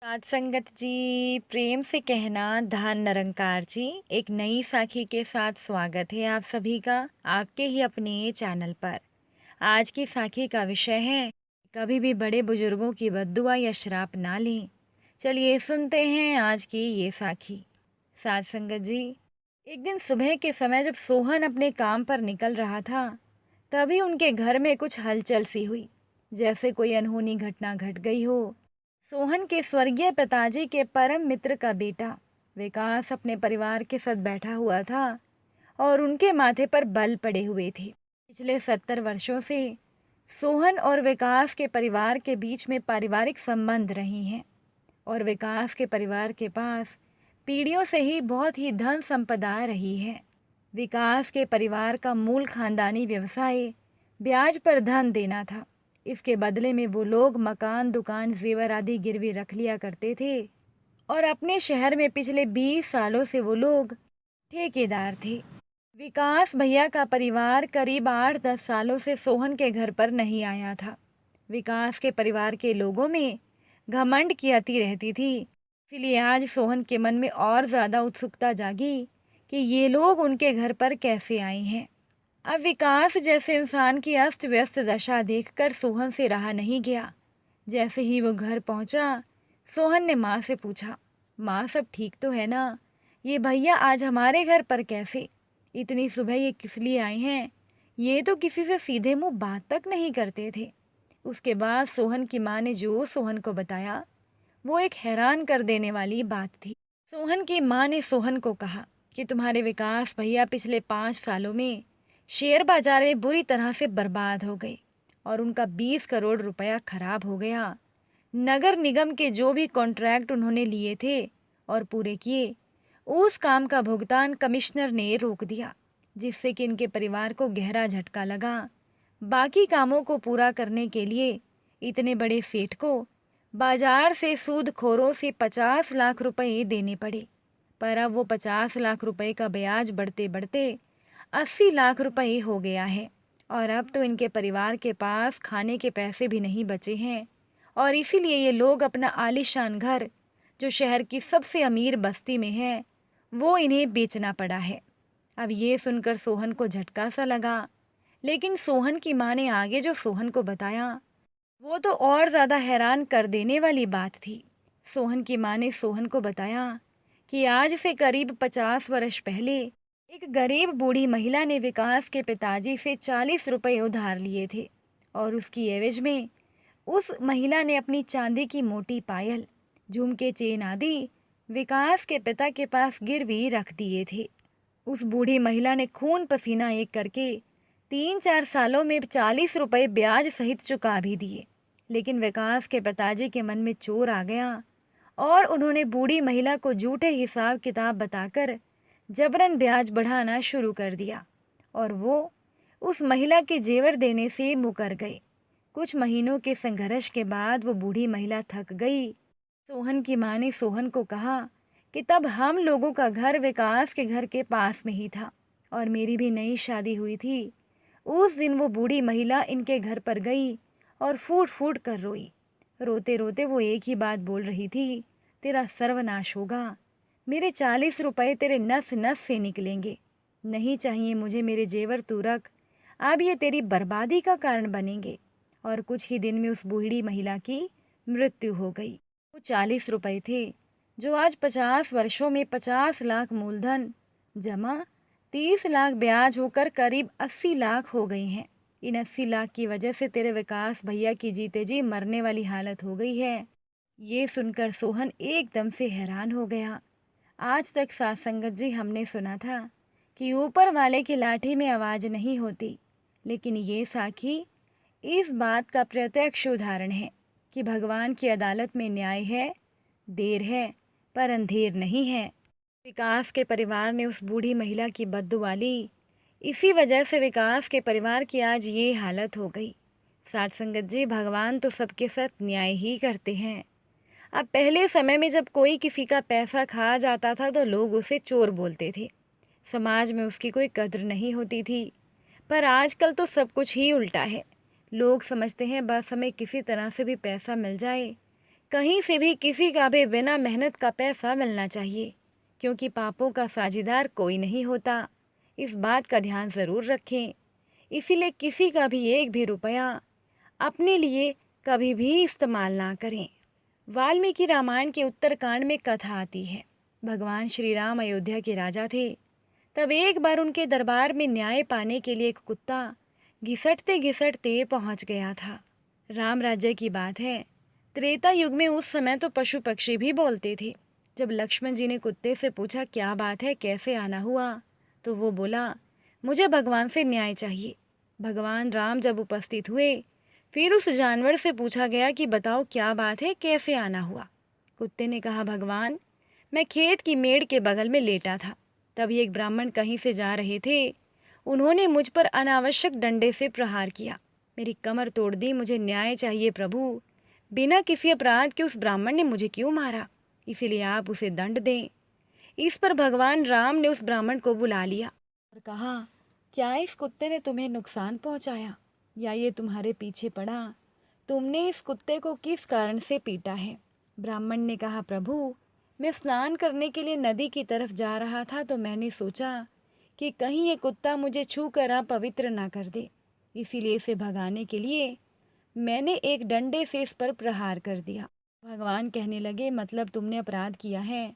साथ संगत जी, प्रेम से कहना धन निरंकार जी। एक नई साखी के साथ स्वागत है आप सभी का आपके ही अपने चैनल पर। आज की साखी का विषय है कभी भी बड़े बुजुर्गों की बद्दुआ या श्राप ना लें। चलिए सुनते हैं आज की ये साखी। साथ संगत जी, एक दिन सुबह के समय जब सोहन अपने काम पर निकल रहा था, तभी उनके घर में कुछ हलचल सी हुई, जैसे कोई अनहोनी घटना घट गई हो। सोहन के स्वर्गीय पिताजी के परम मित्र का बेटा विकास अपने परिवार के साथ बैठा हुआ था और उनके माथे पर बल पड़े हुए थे। पिछले 70 वर्षों से सोहन और विकास के परिवार के बीच में पारिवारिक संबंध रहे हैं और विकास के परिवार के पास पीढ़ियों से ही बहुत ही धन संपदा रही है। विकास के परिवार का मूल खानदानी व्यवसाय ब्याज पर धन देना था। इसके बदले में वो लोग मकान, दुकान, जेवर आदि गिरवी रख लिया करते थे और अपने शहर में पिछले 20 सालों से वो लोग ठेकेदार थे। विकास भैया का परिवार करीब 8-10 सालों से सोहन के घर पर नहीं आया था। विकास के परिवार के लोगों में घमंड की अति रहती थी, इसलिए आज सोहन के मन में और ज़्यादा उत्सुकता जागी कि ये लोग उनके घर पर कैसे आए हैं। अब विकास जैसे इंसान की अस्त व्यस्त दशा देखकर सोहन से रहा नहीं गया। जैसे ही वो घर पहुंचा, सोहन ने माँ से पूछा, माँ सब ठीक तो है ना? ये भैया आज हमारे घर पर कैसे? इतनी सुबह ये किस लिए आए हैं? ये तो किसी से सीधे मुंह बात तक नहीं करते थे। उसके बाद सोहन की माँ ने जो सोहन को बताया, वो एक हैरान कर देने वाली बात थी। सोहन की माँ ने सोहन को कहा कि तुम्हारे विकास भैया पिछले 5 सालों में शेयर बाजार में बुरी तरह से बर्बाद हो गए और उनका 20 करोड़ रुपया खराब हो गया। नगर निगम के जो भी कॉन्ट्रैक्ट उन्होंने लिए थे और पूरे किए, उस काम का भुगतान कमिश्नर ने रोक दिया, जिससे कि इनके परिवार को गहरा झटका लगा। बाकी कामों को पूरा करने के लिए इतने बड़े सेठ को बाजार से सूदखोरों से 50 लाख रुपए देने पड़े। पर अब वो 50 लाख रुपए का ब्याज बढ़ते बढ़ते 80 लाख रुपए हो गया है और अब तो इनके परिवार के पास खाने के पैसे भी नहीं बचे हैं और इसीलिए ये लोग अपना आलीशान घर, जो शहर की सबसे अमीर बस्ती में है, वो इन्हें बेचना पड़ा है। अब ये सुनकर सोहन को झटका सा लगा, लेकिन सोहन की माँ ने आगे जो सोहन को बताया, वो तो और ज़्यादा हैरान कर देने वाली बात थी। सोहन की माँ ने सोहन को बताया कि आज से करीब 50 वर्ष पहले एक गरीब बूढ़ी महिला ने विकास के पिताजी से 40 रुपए उधार लिए थे और उसकी एवज में उस महिला ने अपनी चांदी की मोटी पायल, झुमके, चेन आदि विकास के पिता के पास गिरवी रख दिए थे। उस बूढ़ी महिला ने खून पसीना एक करके 3-4 सालों में 40 रुपए ब्याज सहित चुका भी दिए। लेकिन विकास के पिताजी के मन में चोर आ गया और उन्होंने बूढ़ी महिला को झूठे हिसाब किताब बताकर जबरन ब्याज बढ़ाना शुरू कर दिया और वो उस महिला के जेवर देने से मुकर गए। कुछ महीनों के संघर्ष के बाद वो बूढ़ी महिला थक गई। सोहन की माँ ने सोहन को कहा कि तब हम लोगों का घर विकास के घर के पास में ही था और मेरी भी नई शादी हुई थी। उस दिन वो बूढ़ी महिला इनके घर पर गई और फूट फूट कर रोई। रोते रोते वो एक ही बात बोल रही थी, तेरा सर्वनाश होगा, मेरे 40 रुपए तेरे नस नस से निकलेंगे। नहीं चाहिए मुझे मेरे जेवर, तू रख, अब ये तेरी बर्बादी का कारण बनेंगे। और कुछ ही दिन में उस बूढ़ी महिला की मृत्यु हो गई। वो 40 रुपए थे जो आज 50 वर्षों में 50 लाख मूलधन जमा 30 लाख ब्याज होकर करीब 80 लाख हो गई हैं। इन 80 लाख की वजह से तेरे विकास भैया की जीते जी मरने वाली हालत हो गई है। ये सुनकर सोहन एकदम से हैरान हो गया। आज तक साथ संगत जी हमने सुना था कि ऊपर वाले की लाठी में आवाज़ नहीं होती, लेकिन ये साखी इस बात का प्रत्यक्ष उदाहरण है कि भगवान की अदालत में न्याय है, देर है पर अंधेर नहीं है। विकास के परिवार ने उस बूढ़ी महिला की बद्दुआ ली, इसी वजह से विकास के परिवार की आज ये हालत हो गई। साथ संगत जी, भगवान तो सबके साथ न्याय ही करते हैं। अब पहले समय में जब कोई किसी का पैसा खा जाता था तो लोग उसे चोर बोलते थे, समाज में उसकी कोई कद्र नहीं होती थी। पर आजकल तो सब कुछ ही उल्टा है। लोग समझते हैं बस हमें किसी तरह से भी पैसा मिल जाए, कहीं से भी किसी का भी बिना मेहनत का पैसा मिलना चाहिए, क्योंकि पापों का साझीदार कोई नहीं होता। इस बात का ध्यान ज़रूर रखें। इसीलिए किसी का भी एक भी रुपया अपने लिए कभी भी इस्तेमाल ना करें। वाल्मीकि रामायण के उत्तरकांड में कथा आती है। भगवान श्री राम अयोध्या के राजा थे। तब एक बार उनके दरबार में न्याय पाने के लिए एक कुत्ता घिसटते घिसटते पहुंच गया था। राम राज्य की बात है। त्रेता युग में उस समय तो पशु पक्षी भी बोलते थे। जब लक्ष्मण जी ने कुत्ते से पूछा क्या बात है, कैसे आना हुआ, तो वो बोला मुझे भगवान से न्याय चाहिए। भगवान राम जब उपस्थित हुए फिर उस जानवर से पूछा गया कि बताओ क्या बात है, कैसे आना हुआ। कुत्ते ने कहा भगवान, मैं खेत की मेड़ के बगल में लेटा था। तभी एक ब्राह्मण कहीं से जा रहे थे। उन्होंने मुझ पर अनावश्यक डंडे से प्रहार किया, मेरी कमर तोड़ दी। मुझे न्याय चाहिए प्रभु। बिना किसी अपराध के उस ब्राह्मण ने मुझे क्यों मारा, इसीलिए आप उसे दंड दें। इस पर भगवान राम ने उस ब्राह्मण को बुला लिया और कहा क्या इस कुत्ते ने तुम्हें नुकसान पहुंचाया या ये तुम्हारे पीछे पड़ा? तुमने इस कुत्ते को किस कारण से पीटा है? ब्राह्मण ने कहा प्रभु, मैं स्नान करने के लिए नदी की तरफ जा रहा था तो मैंने सोचा कि कहीं ये कुत्ता मुझे छू कर अपवित्र ना कर दे, इसीलिए इसे भगाने के लिए मैंने एक डंडे से इस पर प्रहार कर दिया। भगवान कहने लगे मतलब तुमने अपराध किया है।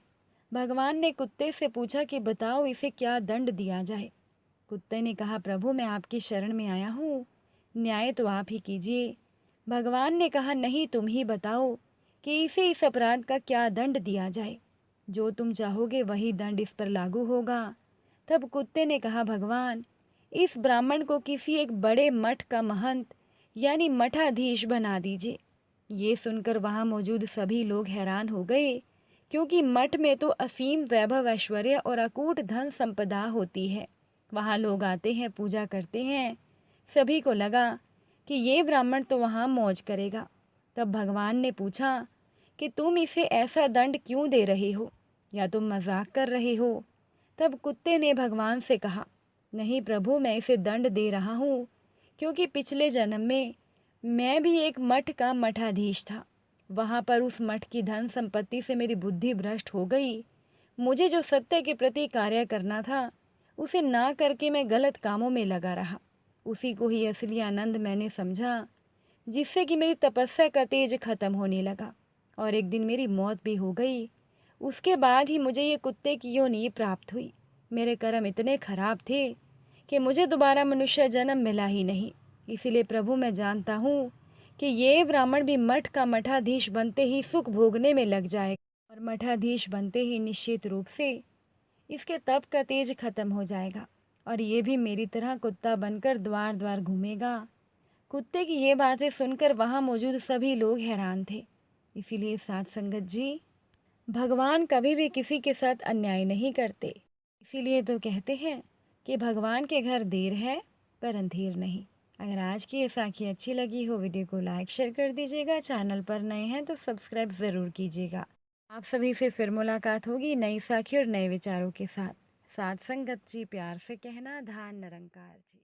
भगवान ने कुत्ते से पूछा कि बताओ इसे क्या दंड दिया जाए। कुत्ते ने कहा प्रभु, मैं आपकी शरण में आया हूँ, न्याय तो आप ही कीजिए। भगवान ने कहा नहीं, तुम ही बताओ कि इसे इस अपराध का क्या दंड दिया जाए। जो तुम चाहोगे वही दंड इस पर लागू होगा। तब कुत्ते ने कहा भगवान, इस ब्राह्मण को किसी एक बड़े मठ का महंत यानी मठाधीश बना दीजिए। ये सुनकर वहाँ मौजूद सभी लोग हैरान हो गए, क्योंकि मठ में तो असीम वैभव ऐश्वर्य और अकूट धन संपदा होती है। वहाँ लोग आते हैं, पूजा करते हैं। सभी को लगा कि ये ब्राह्मण तो वहाँ मौज करेगा। तब भगवान ने पूछा कि तुम इसे ऐसा दंड क्यों दे रहे हो, या तुम मजाक कर रहे हो? तब कुत्ते ने भगवान से कहा नहीं प्रभु, मैं इसे दंड दे रहा हूँ क्योंकि पिछले जन्म में मैं भी एक मठ का मठाधीश था। वहाँ पर उस मठ की धन संपत्ति से मेरी बुद्धि भ्रष्ट हो गई। मुझे जो सत्य के प्रति कार्य करना था उसे ना करके मैं गलत कामों में लगा रहा। उसी को ही असली आनंद मैंने समझा, जिससे कि मेरी तपस्या का तेज खत्म होने लगा और एक दिन मेरी मौत भी हो गई। उसके बाद ही मुझे ये कुत्ते की योनि प्राप्त हुई। मेरे कर्म इतने खराब थे कि मुझे दोबारा मनुष्य जन्म मिला ही नहीं। इसीलिए प्रभु, मैं जानता हूँ कि ये ब्राह्मण भी मठ का मठाधीश बनते ही सुख भोगने में लग जाएगा और मठाधीश बनते ही निश्चित रूप से इसके तप का तेज खत्म हो जाएगा और ये भी मेरी तरह कुत्ता बनकर द्वार द्वार घूमेगा। कुत्ते की ये बातें सुनकर वहाँ मौजूद सभी लोग हैरान थे। इसीलिए साथ संगत जी, भगवान कभी भी किसी के साथ अन्याय नहीं करते। इसीलिए तो कहते हैं कि भगवान के घर देर है पर अंधेर नहीं। अगर आज की ये साखी अच्छी लगी हो, वीडियो को लाइक शेयर कर दीजिएगा। चैनल पर नए हैं तो सब्सक्राइब ज़रूर कीजिएगा। आप सभी से फिर मुलाकात होगी नई साखी और नए विचारों के साथ। साथ संगत जी, प्यार से कहना, धान निरंकार जी।